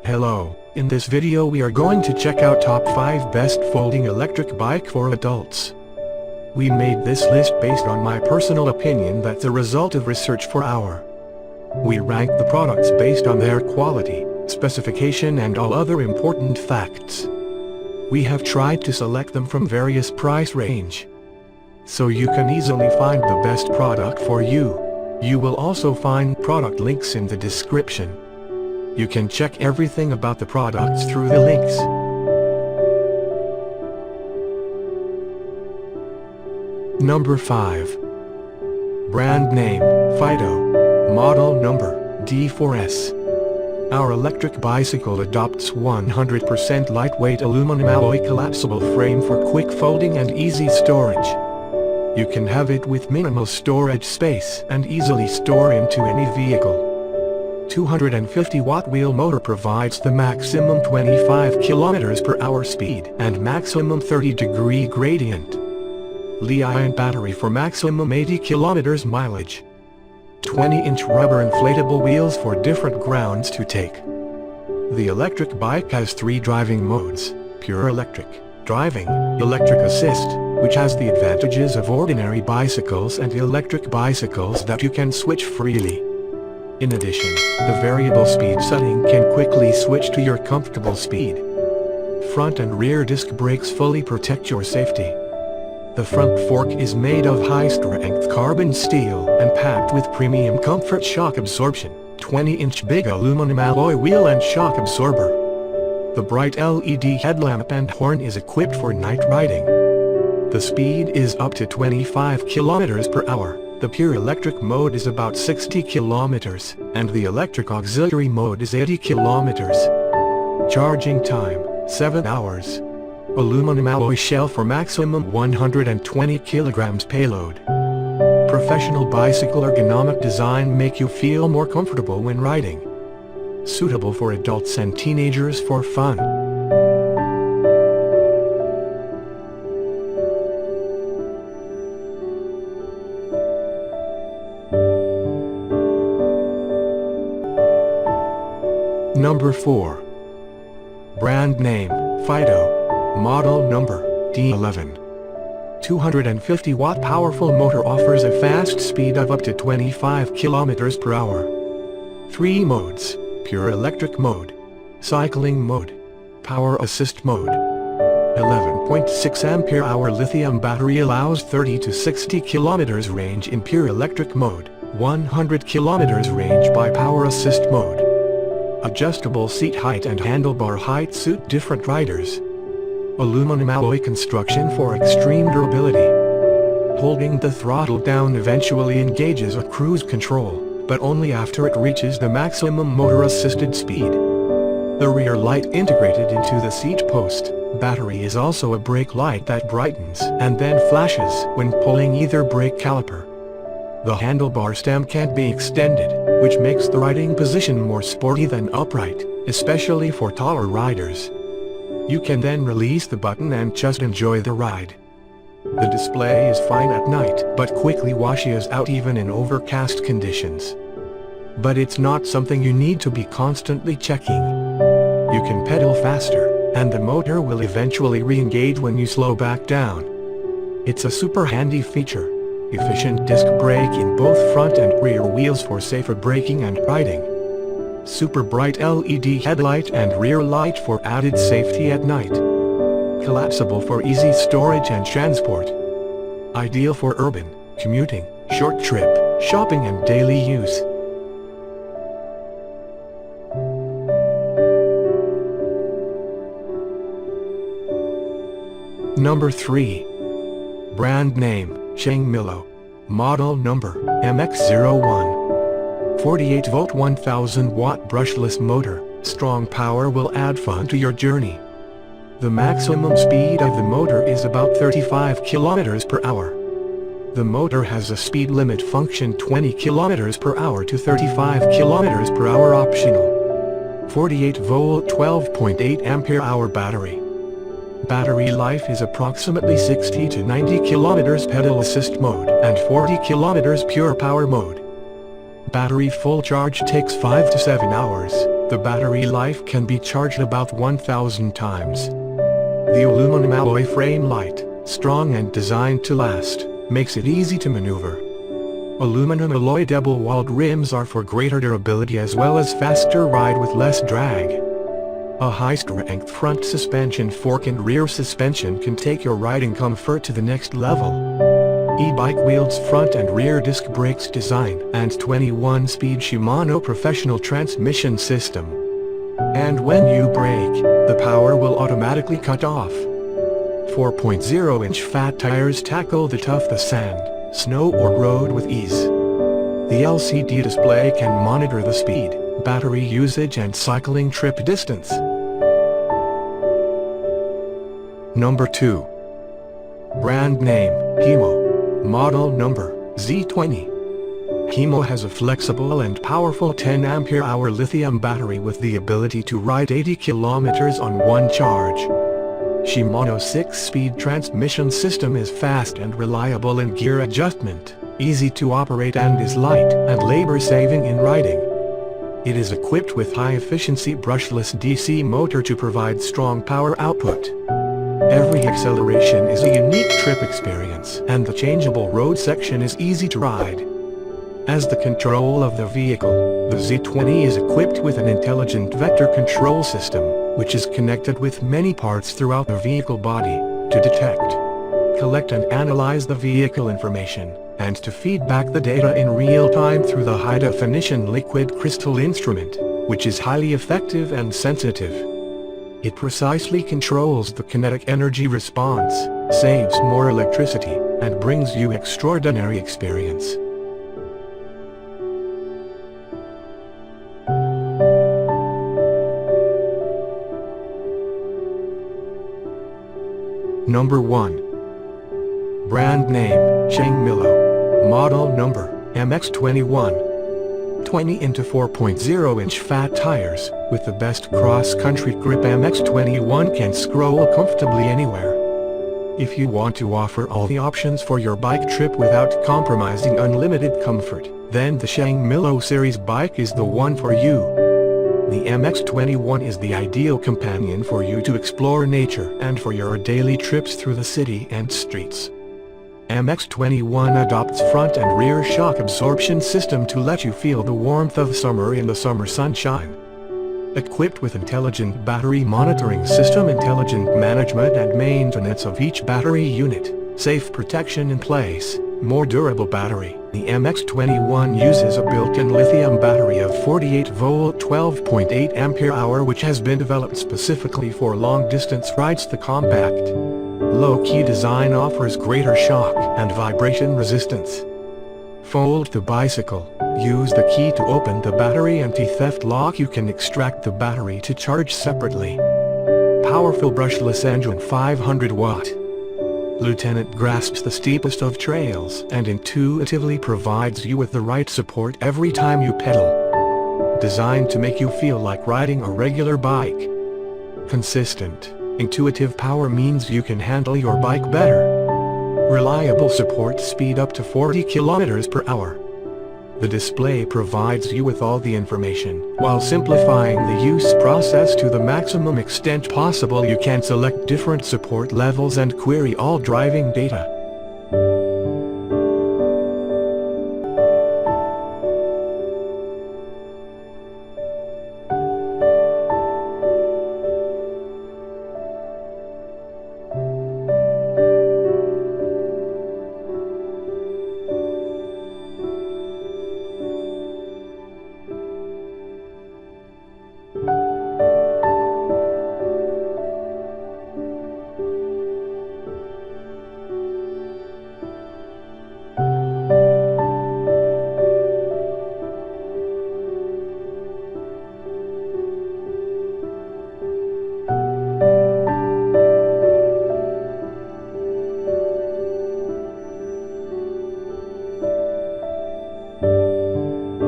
Hello, in this video we are going to check out top 5 best folding electric bike for adults. We made this list based on my personal opinion that's a result of research for our. We ranked the products based on their quality, specification and all other important facts. We have tried to select them from various price range, so you can easily find the best product for you. You will also find product links in the description. You can check everything about the products through the links. Number 5. Brand name, FIDO. Model number, D4S. Our electric bicycle adopts 100% lightweight aluminum alloy collapsible frame for quick folding and easy storage. You can have it with minimal storage space and easily store into any vehicle. 250-watt wheel motor provides the maximum 25 km per hour speed and maximum 30-degree gradient. Li-ion battery for maximum 80 km mileage. 20-inch rubber inflatable wheels for different grounds to take. The electric bike has 3 driving modes: pure electric, driving, electric assist, which has the advantages of ordinary bicycles and electric bicycles that you can switch freely. In addition, the variable speed setting can quickly switch to your comfortable speed. Front and rear disc brakes fully protect your safety. The front fork is made of high-strength carbon steel and packed with premium comfort shock absorption, 20-inch big aluminum alloy wheel and shock absorber. The bright LED headlamp and horn is equipped for night riding. The speed is up to 25 km per hour. The pure electric mode is about 60 km, and the electric auxiliary mode is 80 km. Charging time, 7 hours. Aluminum alloy shell for maximum 120 kg payload. Professional bicycle ergonomic design make you feel more comfortable when riding. Suitable for adults and teenagers for fun. Number 4. Brand name, FIDO. Model number, D11. 250-watt powerful motor offers a fast speed of up to 25 km per hour. 3 modes: pure electric mode, cycling mode, power assist mode. 11.6 ampere-hour lithium battery allows 30 to 60 km range in pure electric mode, 100 km range by power assist mode. Adjustable seat height and handlebar height suit different riders. Aluminum alloy construction for extreme durability. Holding the throttle down eventually engages a cruise control, but only after it reaches the maximum motor-assisted speed. The rear light integrated into the seat post. Battery is also a brake light that brightens and then flashes when pulling either brake caliper. The handlebar stem can be extended, which makes the riding position more sporty than upright, especially for taller riders. You can then release the button and just enjoy the ride. The display is fine at night, but quickly washes out even in overcast conditions. But it's not something you need to be constantly checking. You can pedal faster, and the motor will eventually re-engage when you slow back down. It's a super handy feature. Efficient disc brake in both front and rear wheels for safer braking and riding. Super bright LED headlight and rear light for added safety at night. Collapsible for easy storage and transport. Ideal for urban, commuting, short trip, shopping and daily use. Number 3. Brand name, ChangMilo. Model number, MX-01. 48-volt 1000-watt brushless motor. Strong power will add fun to your journey. The maximum speed of the motor is about 35 km per hour. The motor has a speed limit function 20 km per hour to 35 km per hour optional. 48-volt 12.8 ampere-hour battery. Battery life is approximately 60 to 90 km pedal assist mode and 40 km pure power mode. Battery full charge takes 5 to 7 hours. The battery life can be charged about 1,000 times. The aluminum alloy frame, light, strong and designed to last, makes it easy to maneuver. Aluminum alloy double-walled rims are for greater durability as well as faster ride with less drag. A high-strength front suspension fork and rear suspension can take your riding comfort to the next level. E-bike wheels, front and rear disc brakes design, and 21-speed Shimano professional transmission system. And when you brake, the power will automatically cut off. 4.0-inch fat tires tackle the tough sand, snow or road with ease. The LCD display can monitor the speed, battery usage and cycling trip distance. Number 2. Brand name, Chimo. Model number, Z20. Chimo has a flexible and powerful 10 ampere-hour lithium battery with the ability to ride 80 kilometers on one charge. Shimano's 6-speed transmission system is fast and reliable in gear adjustment, easy to operate and is light and labor-saving in riding. It is equipped with high-efficiency brushless DC motor to provide strong power output. Every acceleration is a unique trip experience and the changeable road section is easy to ride. As the control of the vehicle, the Z20 is equipped with an intelligent vector control system, which is connected with many parts throughout the vehicle body, to detect, collect and analyze the vehicle information, and to feed back the data in real time through the high-definition liquid crystal instrument, which is highly effective and sensitive. It precisely controls the kinetic energy response, saves more electricity, and brings you extraordinary experience. Number 1. Brand name, ChangMilo. Model number, MX21. 20 into 4.0-inch fat tires, with the best cross-country grip. MX21 can scroll comfortably anywhere. If you want to offer all the options for your bike trip without compromising unlimited comfort, then the ChangMilo series bike is the one for you. The MX21 is the ideal companion for you to explore nature and for your daily trips through the city and streets. MX21 adopts front and rear shock absorption system to let you feel the warmth of summer in the summer sunshine. Equipped with intelligent battery monitoring system, intelligent management and maintenance of each battery unit, safe protection in place, more durable battery, the MX21 uses a built-in lithium battery of 48-volt 12.8 ampere-hour which has been developed specifically for long-distance rides. The compact, low-key design offers greater shock and vibration resistance. Fold the bicycle, use the key to open the battery anti-theft lock. You can extract the battery to charge separately. Powerful brushless engine, 500 watt. Lieutenant grasps the steepest of trails and intuitively provides you with the right support every time you pedal. Designed to make you feel like riding a regular bike. Consistent, intuitive power means you can handle your bike better. Reliable support, speed up to 40 kilometers per hour. The display provides you with all the information, while simplifying the use process to the maximum extent possible. You can select different support levels and query all driving data.